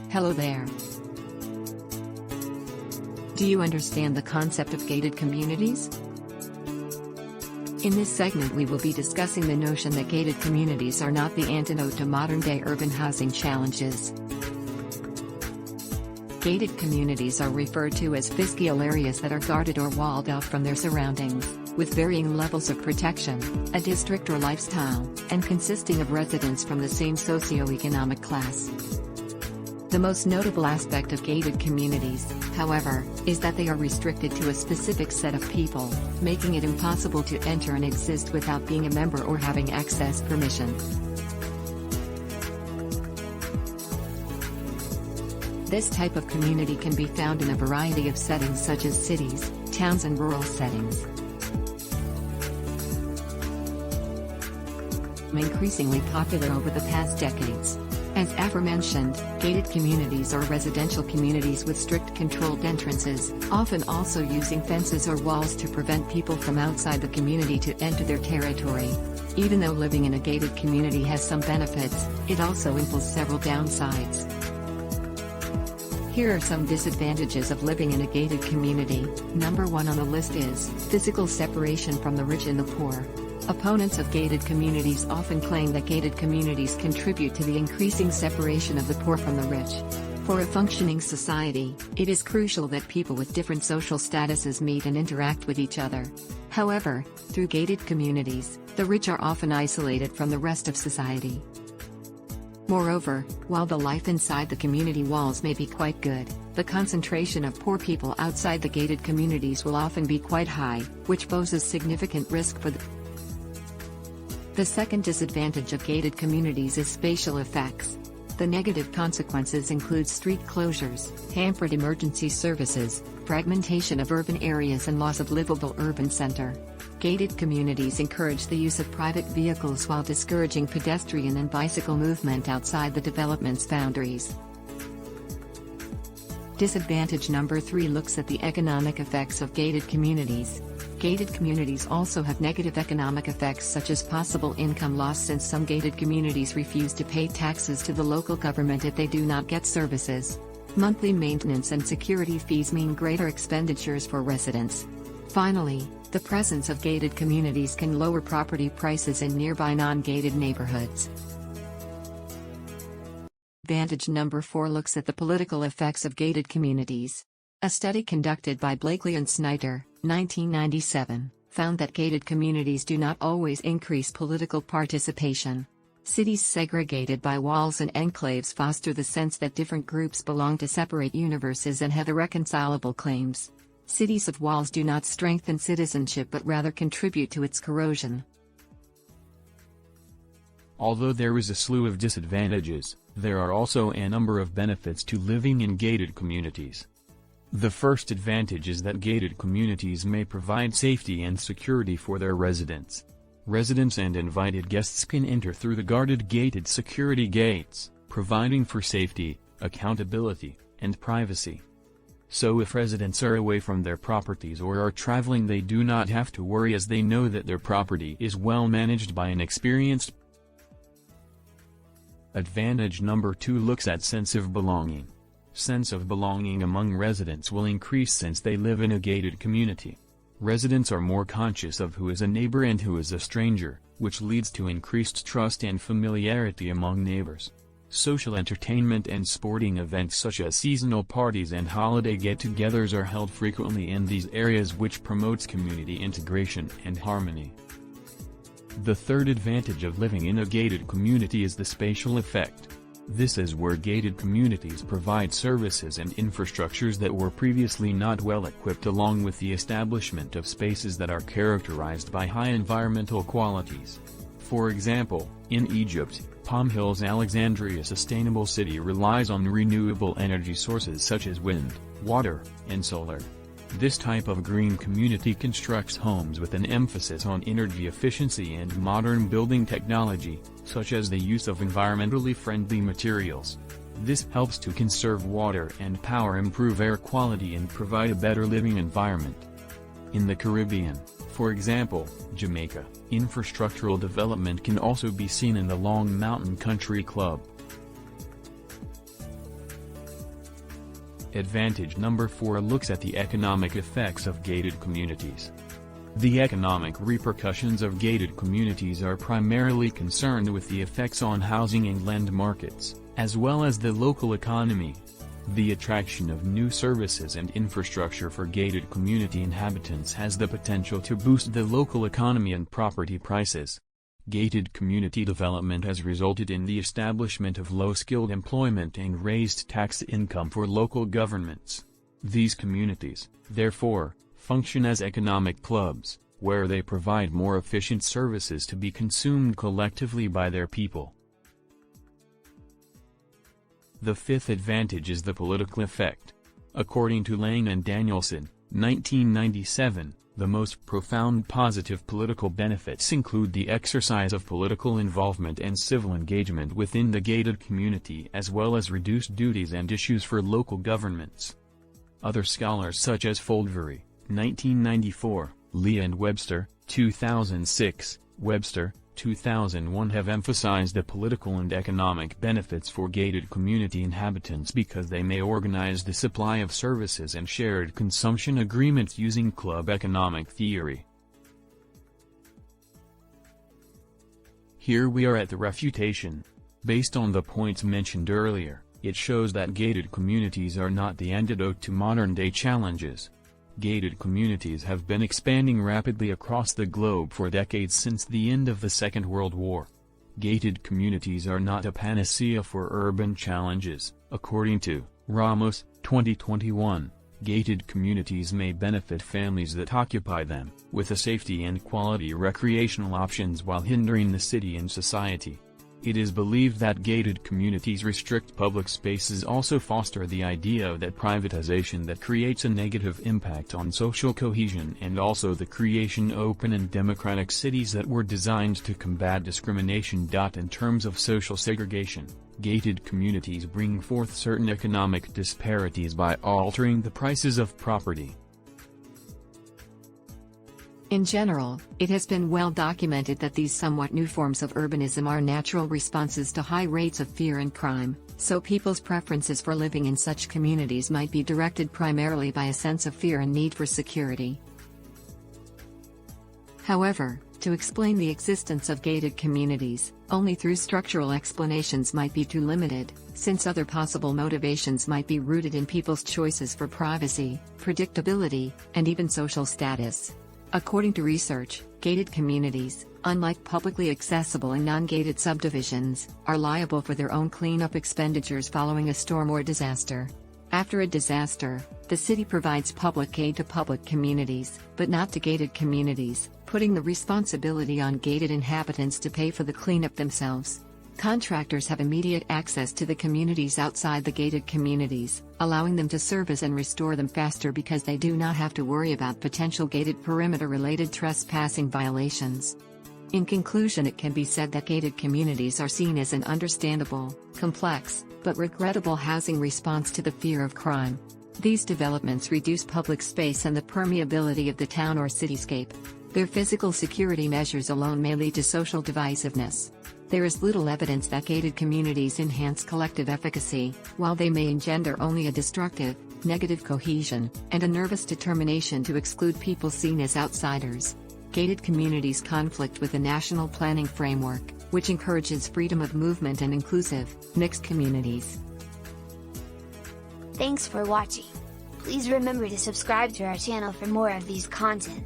Hello there. Do you understand the concept of gated communities? In this segment we will be discussing the notion that gated communities are not the antidote to modern-day urban housing challenges. Gated communities are referred to as physical areas that are guarded or walled off from their surroundings, with varying levels of protection, a district or lifestyle, and consisting of residents from the same socioeconomic class. The most notable aspect of gated communities, however, is that they are restricted to a specific set of people, making it impossible to enter and exist without being a member or having access permission. This type of community can be found in a variety of settings such as cities, towns and rural settings. Increasingly popular over the past decades. As aforementioned, gated communities are residential communities with strict controlled entrances, often also using fences or walls to prevent people from outside the community to enter their territory. Even though living in a gated community has some benefits, it also imposes several downsides. Here are some disadvantages of living in a gated community. Number 1 on the list is physical separation from the rich and the poor. Opponents of gated communities often claim that gated communities contribute to the increasing separation of the poor from the rich. For a functioning society, it is crucial that people with different social statuses meet and interact with each other. However, through gated communities, the rich are often isolated from the rest of society. Moreover, while the life inside the community walls may be quite good, the concentration of poor people outside the gated communities will often be quite high, which poses significant risk for The second disadvantage of gated communities is spatial effects. The negative consequences include street closures, hampered emergency services, fragmentation of urban areas and loss of livable urban center. Gated communities encourage the use of private vehicles while discouraging pedestrian and bicycle movement outside the development's boundaries. Disadvantage number 3 looks at the economic effects of gated communities. Gated communities also have negative economic effects such as possible income loss, since some gated communities refuse to pay taxes to the local government if they do not get services. Monthly maintenance and security fees mean greater expenditures for residents. Finally, the presence of gated communities can lower property prices in nearby non-gated neighborhoods. Advantage number 4 looks at the political effects of gated communities. A study conducted by Blakely and Snyder, 1997, found that gated communities do not always increase political participation. Cities segregated by walls and enclaves foster the sense that different groups belong to separate universes and have irreconcilable claims. Cities of walls do not strengthen citizenship but rather contribute to its corrosion. Although there is a slew of disadvantages, there are also a number of benefits to living in gated communities. The first advantage is that gated communities may provide safety and security for their residents. Residents and invited guests can enter through the guarded gated security gates, providing for safety, accountability, and privacy. So if residents are away from their properties or are traveling, they do not have to worry, as they know that their property is well managed by an experienced. Advantage number 2 looks at sense of belonging. Sense of belonging among residents will increase since they live in a gated community. Residents are more conscious of who is a neighbor and who is a stranger, which leads to increased trust and familiarity among neighbors. Social entertainment and sporting events such as seasonal parties and holiday get-togethers are held frequently in these areas, which promotes community integration and harmony. The third advantage of living in a gated community is the spatial effect. This is where gated communities provide services and infrastructures that were previously not well equipped, along with the establishment of spaces that are characterized by high environmental qualities. For example, in Egypt, Palm Hills Alexandria Sustainable City relies on renewable energy sources such as wind, water, and solar. This type of green community constructs homes with an emphasis on energy efficiency and modern building technology, such as the use of environmentally friendly materials. This helps to conserve water and power, improve air quality, and provide a better living environment. In the Caribbean, for example, Jamaica, infrastructural development can also be seen in the Long Mountain Country Club. Advantage number 4 looks at the economic effects of gated communities. The economic repercussions of gated communities are primarily concerned with the effects on housing and land markets, as well as the local economy. The attraction of new services and infrastructure for gated community inhabitants has the potential to boost the local economy and property prices. Gated community development has resulted in the establishment of low-skilled employment and raised tax income for local governments. These communities, therefore, function as economic clubs, where they provide more efficient services to be consumed collectively by their people. The fifth advantage is the political effect. According to Lang and Danielson, 1997, the most profound positive political benefits include the exercise of political involvement and civil engagement within the gated community, as well as reduced duties and issues for local governments. Other scholars such as Foldvary, 1994, Lee and Webster, 2006, Webster, 2001 have emphasized the political and economic benefits for gated community inhabitants because they may organize the supply of services and shared consumption agreements using club economic theory. Here we are at the refutation. Based on the points mentioned earlier, it shows that gated communities are not the antidote to modern-day challenges. Gated communities have been expanding rapidly across the globe for decades since the end of the Second World War. Gated communities are not a panacea for urban challenges, according to Ramos, 2021. Gated communities may benefit families that occupy them, with a safety and quality recreational options while hindering the city and society. It is believed that gated communities restrict public spaces also foster the idea that privatization that creates a negative impact on social cohesion and also the creation of open and democratic cities that were designed to combat discrimination. In terms of social segregation, gated communities bring forth certain economic disparities by altering the prices of property. In general, it has been well documented that these somewhat new forms of urbanism are natural responses to high rates of fear and crime, so people's preferences for living in such communities might be directed primarily by a sense of fear and need for security. However, to explain the existence of gated communities, only through structural explanations might be too limited, since other possible motivations might be rooted in people's choices for privacy, predictability, and even social status. According to research, gated communities, unlike publicly accessible and non-gated subdivisions, are liable for their own cleanup expenditures following a storm or disaster. After a disaster, the city provides public aid to public communities, but not to gated communities, putting the responsibility on gated inhabitants to pay for the cleanup themselves. Contractors have immediate access to the communities outside the gated communities, allowing them to service and restore them faster because they do not have to worry about potential gated perimeter-related trespassing violations. In conclusion, it can be said that gated communities are seen as an understandable, complex, but regrettable housing response to the fear of crime. These developments reduce public space and the permeability of the town or cityscape. Their physical security measures alone may lead to social divisiveness. There is little evidence that gated communities enhance collective efficacy, while they may engender only a destructive, negative cohesion, and a nervous determination to exclude people seen as outsiders. Gated communities conflict with the national planning framework, which encourages freedom of movement and inclusive, mixed communities. Thanks for watching. Please remember to subscribe to our channel for more of these content.